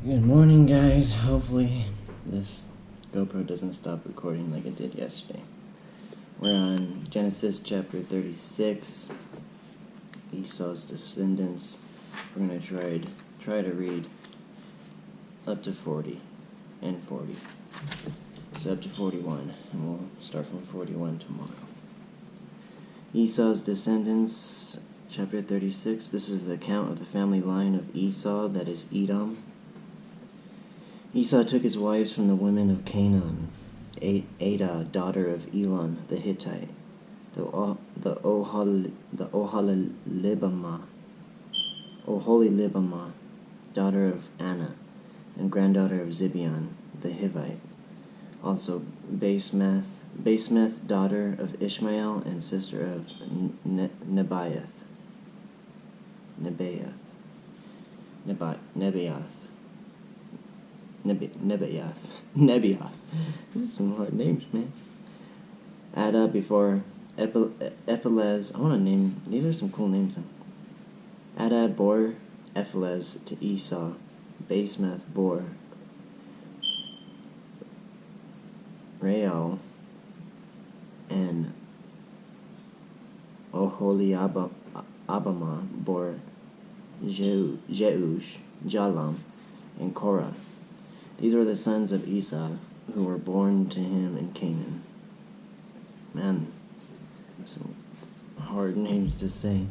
Good morning, guys. Hopefully this GoPro doesn't stop recording like it did yesterday. We're on Genesis chapter 36, Esau's descendants. We're going to try to read up to 40 and 40. So up to 41, and we'll start from 41 tomorrow. Esau's descendants, chapter 36. This is the account of the family line of Esau, that is Edom. Esau took his wives from the women of Canaan, Adah, daughter of Elon the Hittite, the Oholibamah, daughter of Anna, and granddaughter of Zibeon the Hivite. Also Basemath, daughter of Ishmael and sister of Nebaioth. This is some hard names, man. Adah before Ephelez. I want to name. These are some cool names. Adah bore Ephelez to Esau. Basemath bore Reuel and Oholibamah bore Jeush, Jalam, and Korah. These were the sons of Esau who were born to him in Canaan. Man, some hard names to say.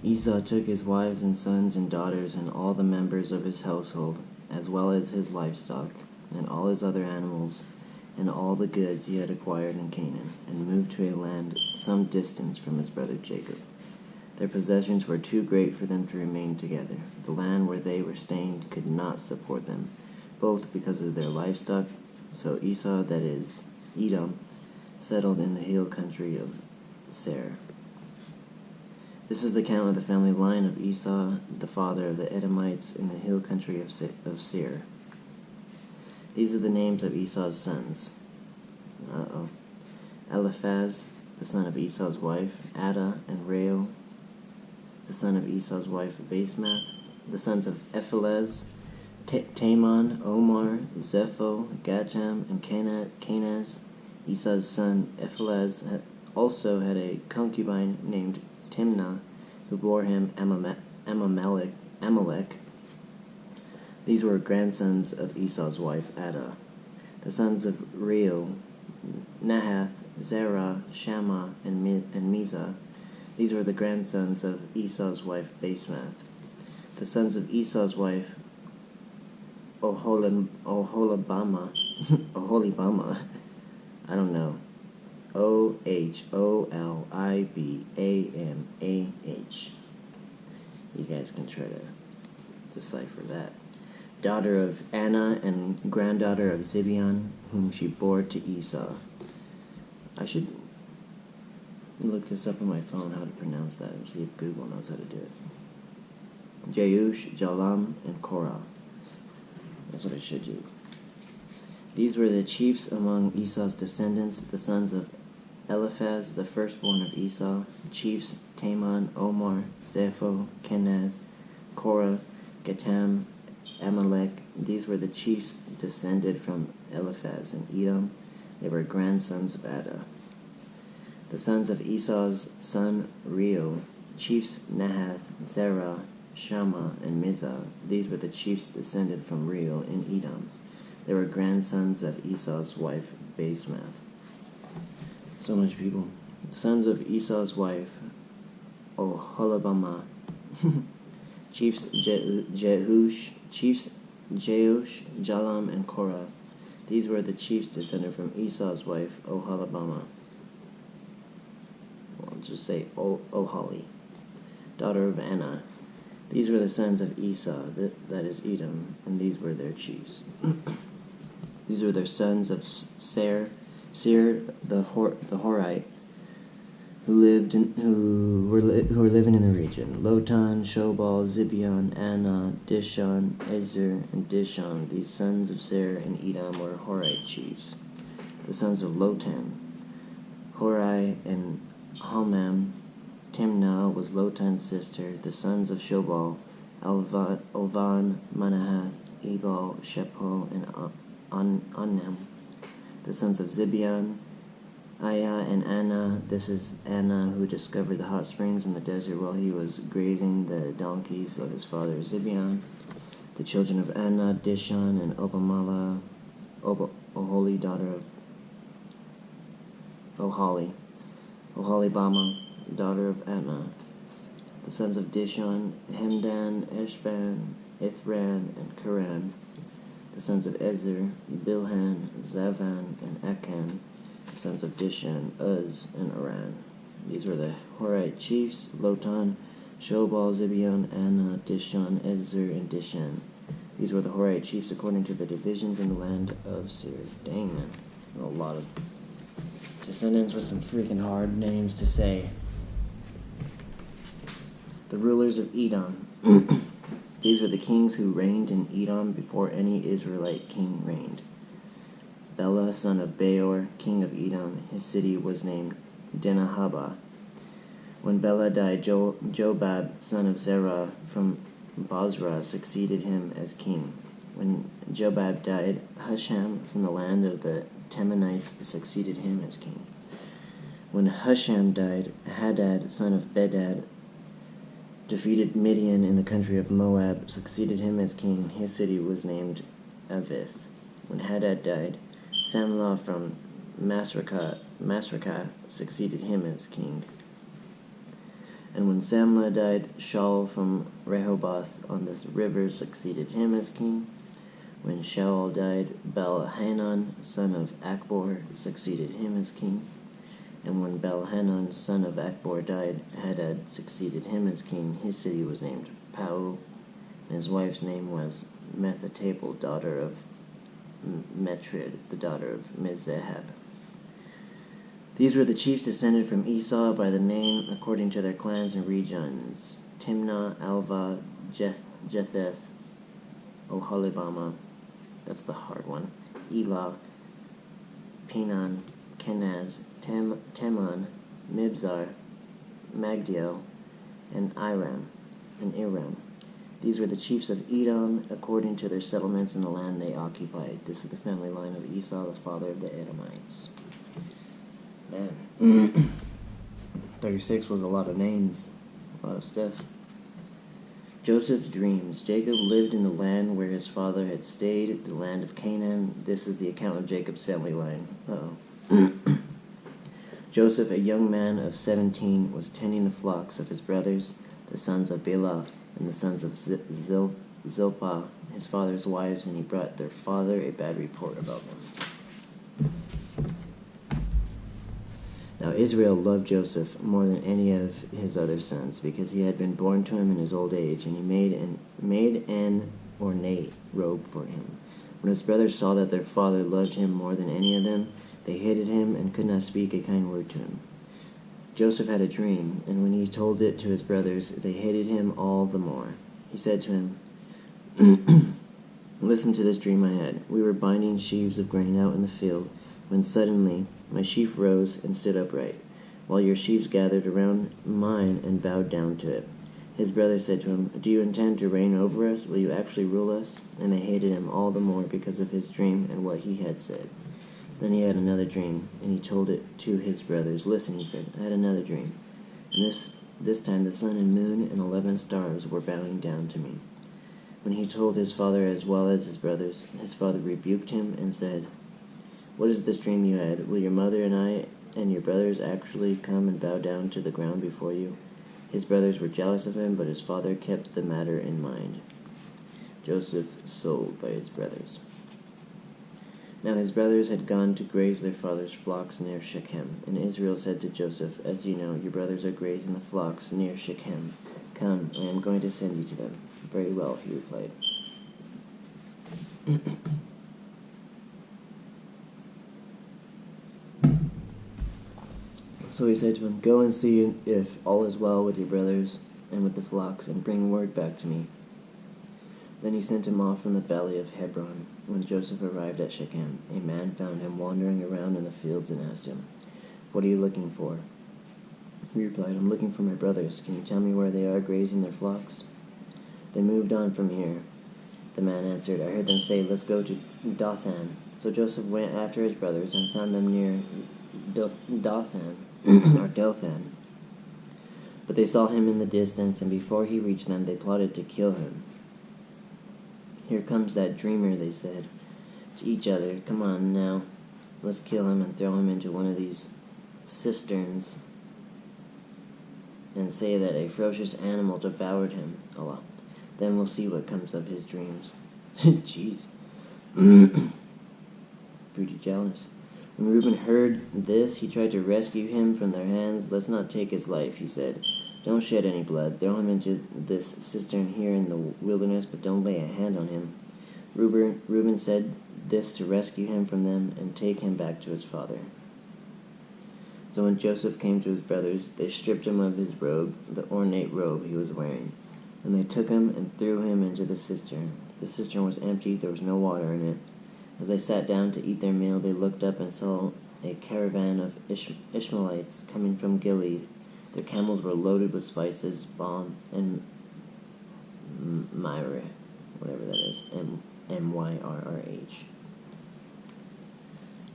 Esau took his wives and sons and daughters and all the members of his household, as well as his livestock, and all his other animals, and all the goods he had acquired in Canaan, and moved to a land some distance from his brother Jacob. Their possessions were too great for them to remain together. The land where they were staying could not support them, both because of their livestock. So Esau, that is Edom, settled in the hill country of Seir. This is the account of the family line of Esau, the father of the Edomites, in the hill country of Seir. These are the names of Esau's sons. Eliphaz, the son of Esau's wife, Adah and Reuel, the son of Esau's wife, Basemath, the sons of Ephelez, Taman, Omar, Zepho, Gatam, and Kenaz. Esau's son Ephelez also had a concubine named Timnah, who bore him Amalek. These were grandsons of Esau's wife Adah. The sons of Reuel, Nahath, Zerah, Shammah, and Mizah. These were the grandsons of Esau's wife Basemath. The sons of Esau's wife Oholibamah, I don't know, Oholibamah. You guys can try to decipher that. Daughter of Anna and granddaughter of Zibeon, whom she bore to Esau. I should look this up on my phone, how to pronounce that, and see if Google knows how to do it. Jeush, Jalam, and Korah. That's what I should do. These were the chiefs among Esau's descendants, the sons of Eliphaz, the firstborn of Esau, chiefs Taman, Omar, Zepho, Kenaz, Korah, Gatam, Amalek. These were the chiefs descended from Eliphaz and Edom. They were grandsons of Adah. The sons of Esau's son Reuel, chiefs Nahath, Zerah, Shammah, and Mizah. These were the chiefs descended from Reuel in Edom. They were grandsons of Esau's wife Basemath. So much people. The sons of Esau's wife Oholibamah, chiefs Jeush, Jalam, and Korah. These were the chiefs descended from Esau's wife Oholibamah. I'll just say Oholi, daughter of Anna. These were the sons of Esau, that is Edom, and these were their chiefs. These were their sons of Seir the Horite, who were living in the region. Lotan, Shobal, Zibeon, Anna, Dishon, Ezer, and Dishon. These sons of Seir and Edom were Horite chiefs. The sons of Lotan, Horai and Homam. Timnah was Lotan's sister. The sons of Shobal, Elvan, Manahath, Ebal, Shepo, and Onnem. The sons of Zibeon, Aya and Anna. This is Anna who discovered the hot springs in the desert while he was grazing the donkeys of his father Zibeon. The children of Anna, Dishon, and Obamala, Oholi, daughter of Oholibama, daughter of Anna. The sons of Dishon, Hemdan, Eshban, Ithran, and Karan. The sons of Ezer, Bilhan, Zavan, and Akan. The sons of Dishon, Uz, and Aran. These were the Horite chiefs: Lotan, Shobal, Zibeon, Anna, Dishon, Ezer, and Dishan. These were the Horite chiefs according to the divisions in the land of Seir. Dang, man. A lot of descendants with some freaking hard names to say. The rulers of Edom. These were the kings who reigned in Edom before any Israelite king reigned. Bela, son of Beor, king of Edom, his city was named Dinahaba. When Bela died, Jobab, son of Zerah from Bozrah, succeeded him as king. When Jobab died, Husham from the land of the Temanites succeeded him as king. When Husham died, Hadad, son of Bedad, defeated Midian in the country of Moab, succeeded him as king. His city was named Avith. When Hadad died, Samlah from Masrekah succeeded him as king. And when Samlah died, Shaul from Rehoboth on the river succeeded him as king. When Shaul died, Baal-Hanan, son of Akbor, succeeded him as king. And when Baal-Hanan, son of Akbor, died, Hadad succeeded him as king. His city was named Pau, and his wife's name was Methatabel, daughter of Metrid, the daughter of Mizahab. These were the chiefs descended from Esau by the name according to their clans and regions: Timnah, Alva, Jetheth, Oholibama, that's the hard one, Elah, Pinan, Kenaz, Teman, Mibzar, Magdiel, and Iram. These were the chiefs of Edom according to their settlements in the land they occupied. This is the family line of Esau, the father of the Edomites. Man, 36 was a lot of names, a lot of stuff. Joseph's dreams. Jacob lived in the land where his father had stayed, the land of Canaan. This is the account of Jacob's family line. Joseph, a young man of 17, was tending the flocks of his brothers, the sons of Bela, and the sons of Zilpah, his father's wives, and he brought their father a bad report about them. Now Israel loved Joseph more than any of his other sons, because he had been born to him in his old age, and he made an ornate robe for him. When his brothers saw that their father loved him more than any of them, they hated him and could not speak a kind word to him. Joseph had a dream, and when he told it to his brothers, they hated him all the more. He said to him, "Listen to this dream I had. We were binding sheaves of grain out in the field, when suddenly my sheaf rose and stood upright, while your sheaves gathered around mine and bowed down to it." His brothers said to him, "Do you intend to reign over us? Will you actually rule us?" And they hated him all the more because of his dream and what he had said. Then he had another dream, and he told it to his brothers. "Listen," he said, "I had another dream, and this time the sun and moon and 11 stars were bowing down to me." When he told his father as well as his brothers, his father rebuked him and said, "What is this dream you had? Will your mother and I and your brothers actually come and bow down to the ground before you?" His brothers were jealous of him, but his father kept the matter in mind. Joseph sold by his brothers. Now his brothers had gone to graze their father's flocks near Shechem, and Israel said to Joseph, "As you know, your brothers are grazing the flocks near Shechem. Come, I am going to send you to them." "Very well," he replied. So he said to him, "Go and see if all is well with your brothers and with the flocks, and bring word back to me." Then he sent him off from the valley of Hebron. When Joseph arrived at Shechem, a man found him wandering around in the fields and asked him, "What are you looking for?" He replied, "I'm looking for my brothers. Can you tell me where they are grazing their flocks?" They moved on from here. The man answered, I heard them say, let's go to Dothan. So Joseph went after his brothers and found them near Dothan, or Dothan. But they saw him in the distance, and before he reached them, they plotted to kill him. Here comes that dreamer, they said to each other. Come on now, let's kill him and throw him into one of these cisterns and say that a ferocious animal devoured him. Oh well. Then we'll see what comes of his dreams. Jeez. Pretty jealous. When Reuben heard this, he tried to rescue him from their hands. Let's not take his life, he said. Don't shed any blood. Throw him into this cistern here in the wilderness, but don't lay a hand on him. Reuben said this to rescue him from them and take him back to his father. So when Joseph came to his brothers, they stripped him of his robe, the ornate robe he was wearing. And they took him and threw him into the cistern. The cistern was empty, there was no water in it. As they sat down to eat their meal, they looked up and saw a caravan of Ishmaelites coming from Gilead. Their camels were loaded with spices, balm, and myrrh, whatever that is, M-Y-R-R-H.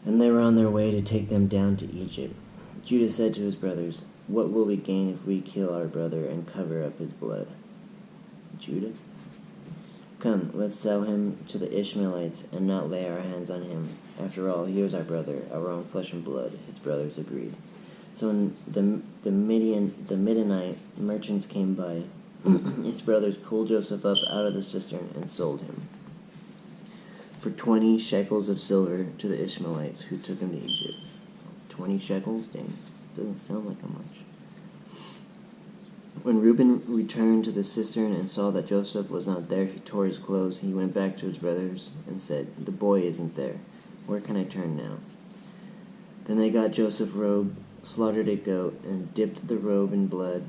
And they were on their way to take them down to Egypt. Judah said to his brothers, what will we gain if we kill our brother and cover up his blood? Judah? Come, let's sell him to the Ishmaelites and not lay our hands on him. After all, he is our brother, our own flesh and blood, his brothers agreed. So when the Midianite merchants came by, his brothers pulled Joseph up out of the cistern and sold him for 20 shekels of silver to the Ishmaelites who took him to Egypt. 20 shekels? Dang, doesn't sound like how much. When Reuben returned to the cistern and saw that Joseph was not there, he tore his clothes. He went back to his brothers and said, the boy isn't there. Where can I turn now? Then they got Joseph's robe, slaughtered a goat, and dipped the robe in blood.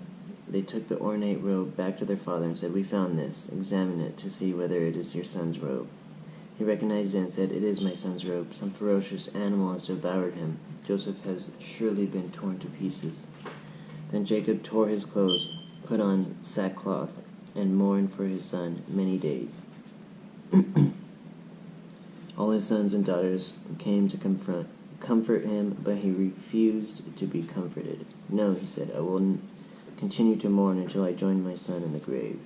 They took the ornate robe back to their father and said, we found this. Examine it to see whether it is your son's robe. He recognized it and said, it is my son's robe. Some ferocious animal has devoured him. Joseph has surely been torn to pieces. Then Jacob tore his clothes, put on sackcloth, and mourned for his son many days. All his sons and daughters came to comfort him, but he refused to be comforted. No, he said, I will continue to mourn until I join my son in the grave.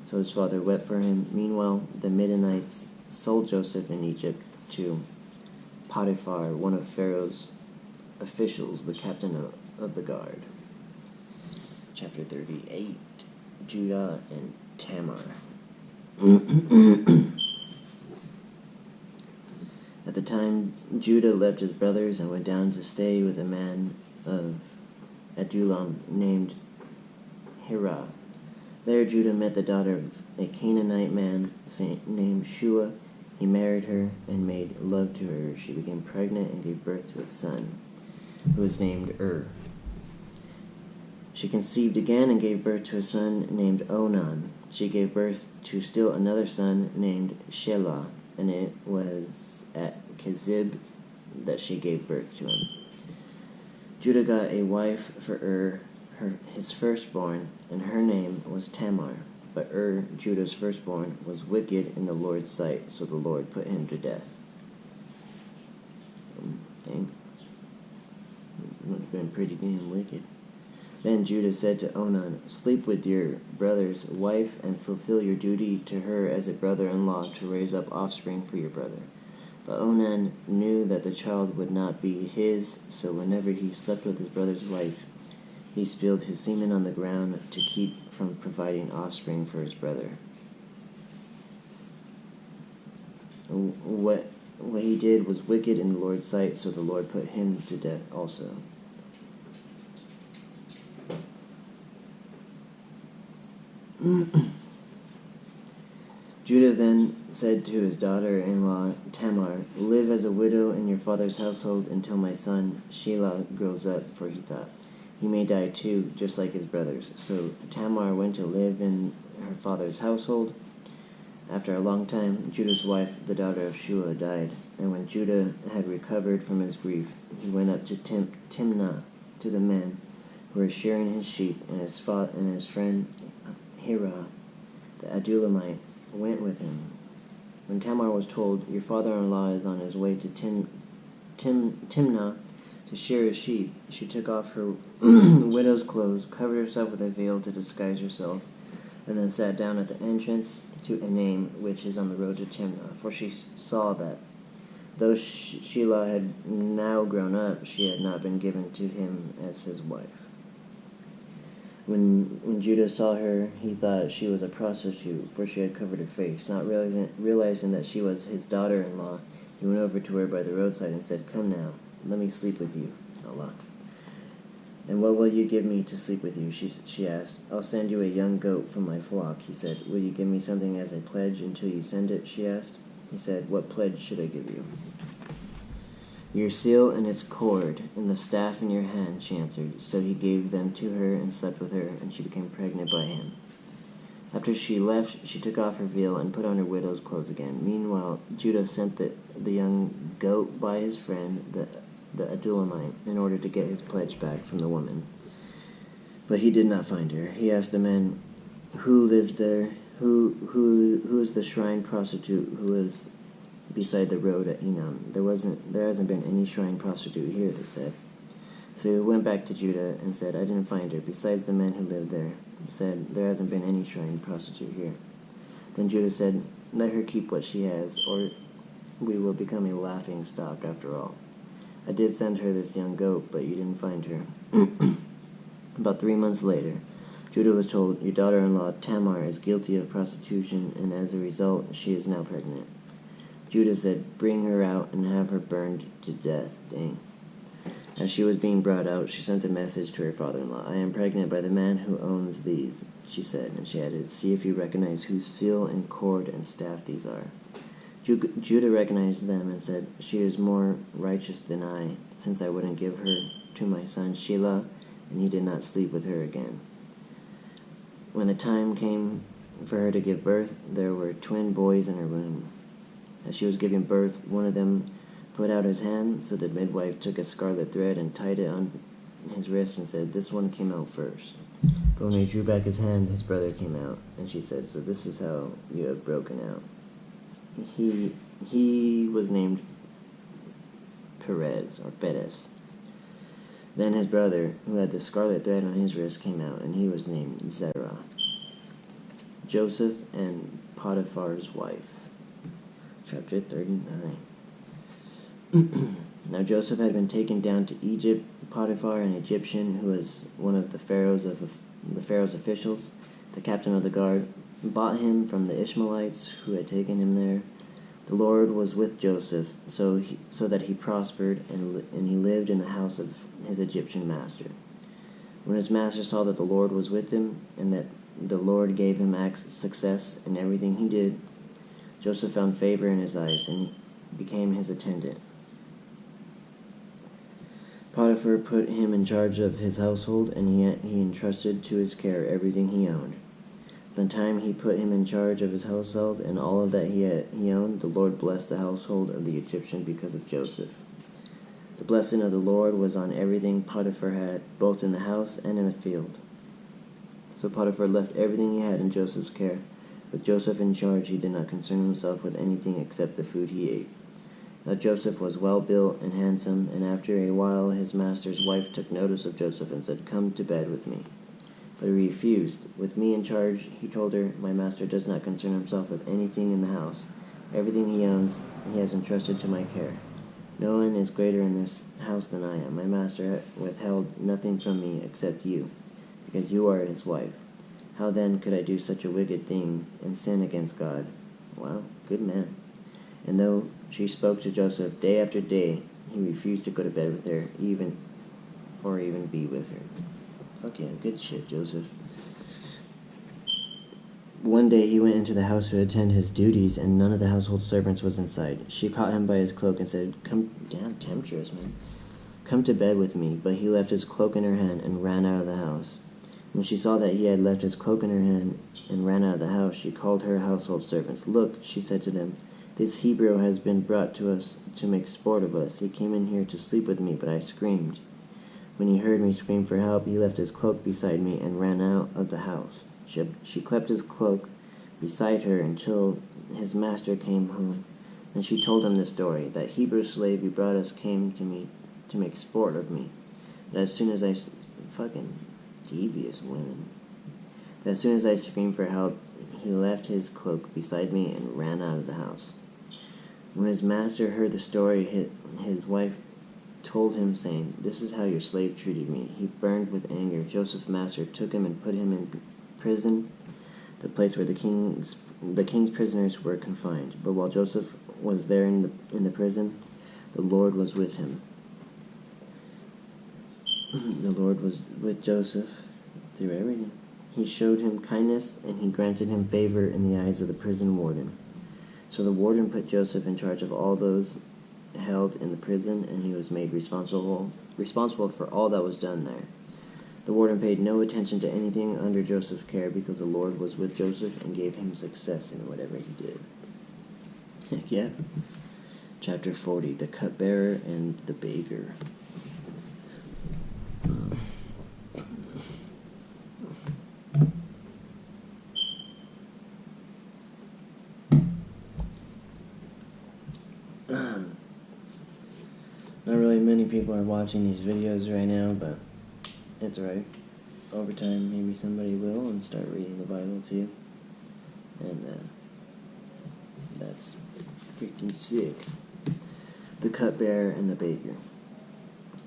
So his father wept for him. Meanwhile, the Midianites sold Joseph in Egypt to Potiphar, one of Pharaoh's officials, the captain of the guard. Chapter 38, Judah and Tamar. At the time, Judah left his brothers and went down to stay with a man of Adullam named Hirah. There Judah met the daughter of a Canaanite man named Shua. He married her and made love to her. She became pregnant and gave birth to a son, who was named She conceived again and gave birth to a son named Onan. She gave birth to still another son named Shelah, and it was at Kezib that she gave birth to him. Judah got a wife for his firstborn, and her name was Tamar. But Judah's firstborn, was wicked in the Lord's sight, so the Lord put him to death. Dang. Would have been pretty damn wicked. Then Judah said to Onan, sleep with your brother's wife and fulfill your duty to her as a brother-in-law to raise up offspring for your brother. But Onan knew that the child would not be his, so whenever he slept with his brother's wife, he spilled his semen on the ground to keep from providing offspring for his brother. What he did was wicked in the Lord's sight, so the Lord put him to death also. Judah then said to his daughter-in-law Tamar, live as a widow in your father's household until my son Shelah grows up, for he thought, he may die too, just like his brothers. So Tamar went to live in her father's household. After a long time, Judah's wife, the daughter of Shua, died. And when Judah had recovered from his grief, he went up to Timnah to the men who were shearing his sheep, and his friend Hirah, the Adullamite, went with him. When Tamar was told, "Your father-in-law is on his way to Timnah to shear his sheep," she took off her widow's clothes, covered herself with a veil to disguise herself, and then sat down at the entrance to Enaim, which is on the road to Timnah, for she saw that, though Shelah had now grown up, she had not been given to him as his wife. When Judah saw her, he thought she was a prostitute, for she had covered her face. Not realizing that she was his daughter-in-law, he went over to her by the roadside and said, "Come now, let me sleep with you, Allah." "And what will you give me to sleep with you?" she asked. "I'll send you a young goat from my flock," he said. "Will you give me something as a pledge until you send it?" she asked. He said, "What pledge should I give you?" "Your seal and its cord, and the staff in your hand," she answered. So he gave them to her and slept with her, and she became pregnant by him. After she left, she took off her veil and put on her widow's clothes again. Meanwhile, Judah sent the young goat by his friend, the Adullamite, in order to get his pledge back from the woman. But he did not find her. He asked the man who lived there, who is the shrine prostitute who was beside the road at Enam. There hasn't been any shrine prostitute here," they said. So he went back to Judah and said, "I didn't find her. Besides the man who lived there said, there hasn't been any shrine prostitute here." Then Judah said, "Let her keep what she has, or we will become a laughing stock after all. I did send her this young goat, but you didn't find her." About 3 months later, Judah was told, "Your daughter-in-law Tamar is guilty of prostitution, and as a result, she is now pregnant." Judah said, "Bring her out and have her burned to death." Dang. As she was being brought out, she sent a message to her father-in-law. "I am pregnant by the man who owns these," she said, and she added, "See if you recognize whose seal and cord and staff these are." Judah recognized them and said, "She is more righteous than I, since I wouldn't give her to my son Shelah, and he did not sleep with her again." When the time came for her to give birth, there were twin boys in her womb. As she was giving birth, one of them put out his hand, so the midwife took a scarlet thread and tied it on his wrist and said, "This one came out first." But when he drew back his hand, his brother came out, and she said, "So this is how you have broken out." He was named Perez. Then his brother, who had the scarlet thread on his wrist, came out, and he was named Zerah. Joseph and Potiphar's wife. Chapter 39. Now Joseph had been taken down to Egypt. Potiphar, an Egyptian who was one of the Pharaoh's officials, the captain of the guard, bought him from the Ishmaelites who had taken him there. The Lord was with Joseph, so that he prospered, and he lived in the house of his Egyptian master. When his master saw that the Lord was with him, and that the Lord gave him success in everything he did, Joseph found favor in his eyes and became his attendant. Potiphar put him in charge of his household, and he entrusted to his care everything he owned. The time he put him in charge of his household and all of that he owned, the Lord blessed the household of the Egyptian because of Joseph. The blessing of the Lord was on everything Potiphar had, both in the house and in the field. So Potiphar left everything he had in Joseph's care. With Joseph in charge, he did not concern himself with anything except the food he ate. Now Joseph was well built and handsome, and after a while his master's wife took notice of Joseph and said, "Come to bed with me." But he refused. "With me in charge," he told her, "my master does not concern himself with anything in the house. Everything he owns he has entrusted to my care. No one is greater in this house than I am. My master withheld nothing from me except you, because you are his wife. How then could I do such a wicked thing and sin against God?" Wow, good man. And though she spoke to Joseph day after day, he refused to go to bed with her, even be with her. Fuck yeah, good shit, Joseph. One day he went into the house to attend his duties, and none of the household servants was inside. She caught him by his cloak and said, "Come down, temptress, man. Come to bed with me." But he left his cloak in her hand and ran out of the house. When she saw that he had left his cloak in her hand and ran out of the house, she called her household servants. "Look," she said to them, "this Hebrew has been brought to us to make sport of us. He came in here to sleep with me, but I screamed. When he heard me scream for help, he left his cloak beside me and ran out of the house." She kept his cloak beside her until his master came home, and she told him the story. That Hebrew slave you brought us came to me to make sport of me. But as soon as I fucking devious women. But as soon as I screamed for help, he left his cloak beside me and ran out of the house. When his master heard the story, his wife told him, saying, "This is how your slave treated me." He burned with anger. Joseph's master took him and put him in prison, the place where the king's prisoners were confined. But while Joseph was there in the prison, the Lord was with him. The Lord was with Joseph through everything. He showed him kindness, and he granted him favor in the eyes of the prison warden. So the warden put Joseph in charge of all those held in the prison, and he was made responsible for all that was done there. The warden paid no attention to anything under Joseph's care, because the Lord was with Joseph and gave him success in whatever he did. Heck yeah. Chapter 40, the cupbearer and the baker. Not really many people are watching these videos right now, but it's alright. Over time, maybe somebody will and start reading the Bible too. And that's freaking sick. The cupbearer and the baker.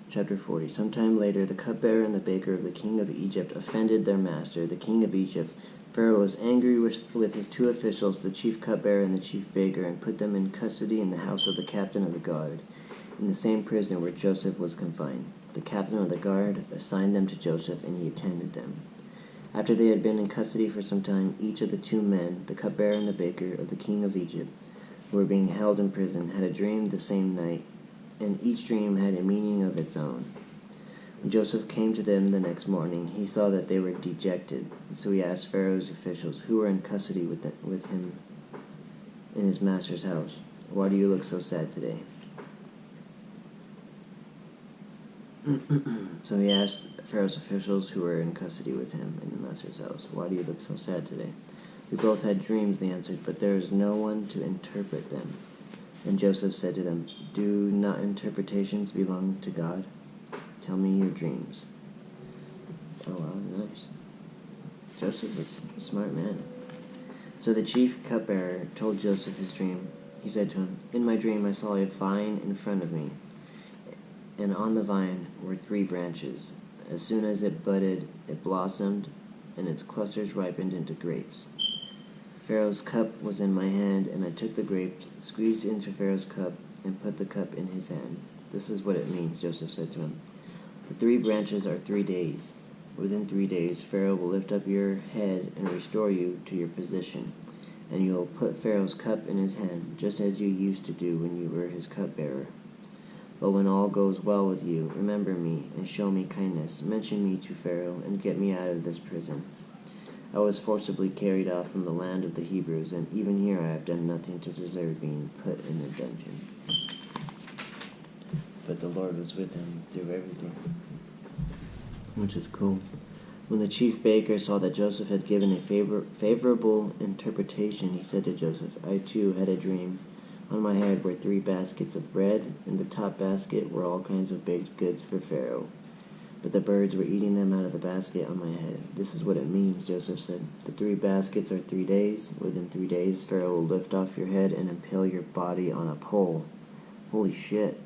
Chapter 40. Sometime later, the cupbearer and the baker of the king of Egypt offended their master, the king of Egypt. Pharaoh was angry with his two officials, the chief cupbearer and the chief baker, and put them in custody in the house of the captain of the guard, in the same prison where Joseph was confined. The captain of the guard assigned them to Joseph, and he attended them. After they had been in custody for some time, each of the two men, the cupbearer and the baker of the king of Egypt, who were being held in prison, had a dream the same night, and each dream had a meaning of its own. When Joseph came to them the next morning, he saw that they were dejected. So he asked Pharaoh's officials, who were in custody with him in his master's house, "Why do you look so sad today?" So he asked Pharaoh's officials who were in custody with him in the master's house, "Why do you look so sad today?" "We both had dreams," they answered, "but there is no one to interpret them." And Joseph said to them, "Do not interpretations belong to God? Tell me your dreams." Oh wow, nice. Joseph was a smart man. So the chief cupbearer told Joseph his dream. He said to him, "In my dream I saw a vine in front of me, and on the vine were 3 branches. As soon as it budded, it blossomed, and its clusters ripened into grapes. Pharaoh's cup was in my hand, and I took the grapes, squeezed into Pharaoh's cup, and put the cup in his hand." "This is what it means," Joseph said to him. "The 3 branches are 3 days. Within 3 days, Pharaoh will lift up your head and restore you to your position, and you will put Pharaoh's cup in his hand, just as you used to do when you were his cupbearer. But when all goes well with you, remember me and show me kindness. Mention me to Pharaoh and get me out of this prison. I was forcibly carried off from the land of the Hebrews, and even here I have done nothing to deserve being put in a dungeon." But the Lord was with him through everything, which is cool. When the chief baker saw that Joseph had given a favorable interpretation, he said to Joseph, "I too had a dream. On my head were 3 baskets of bread. In the top basket were all kinds of baked goods for Pharaoh. But the birds were eating them out of the basket on my head." "This is what it means," Joseph said. "The 3 baskets are 3 days. Within 3 days, Pharaoh will lift off your head and impale your body on a pole." Holy shit.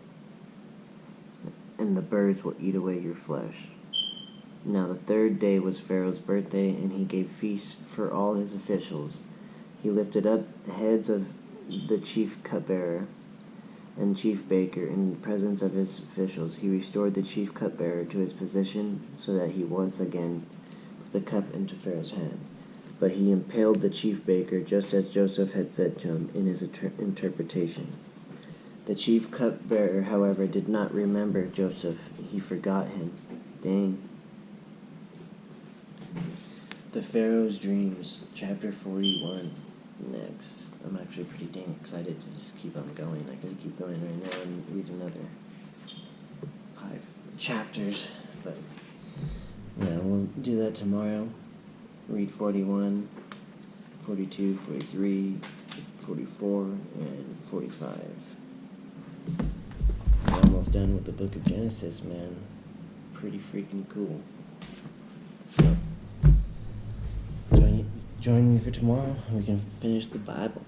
"And the birds will eat away your flesh." Now the 3rd day was Pharaoh's birthday, and he gave feasts for all his officials. He lifted up the heads of the chief cupbearer and chief baker in the presence of his officials. He restored the chief cupbearer to his position so that he once again put the cup into Pharaoh's hand. But he impaled the chief baker just as Joseph had said to him in his interpretation. The chief cupbearer, however, did not remember Joseph. He forgot him. Dang. The Pharaoh's Dreams, Chapter 41. Next. I'm actually pretty dang excited to just keep on going. I can keep going right now and read another 5 chapters, but yeah, we'll do that tomorrow. Read 41, 42, 43, 44, and 45. We're almost done with the book of Genesis, man. Pretty freaking cool. So, join me for tomorrow and we can finish the Bible.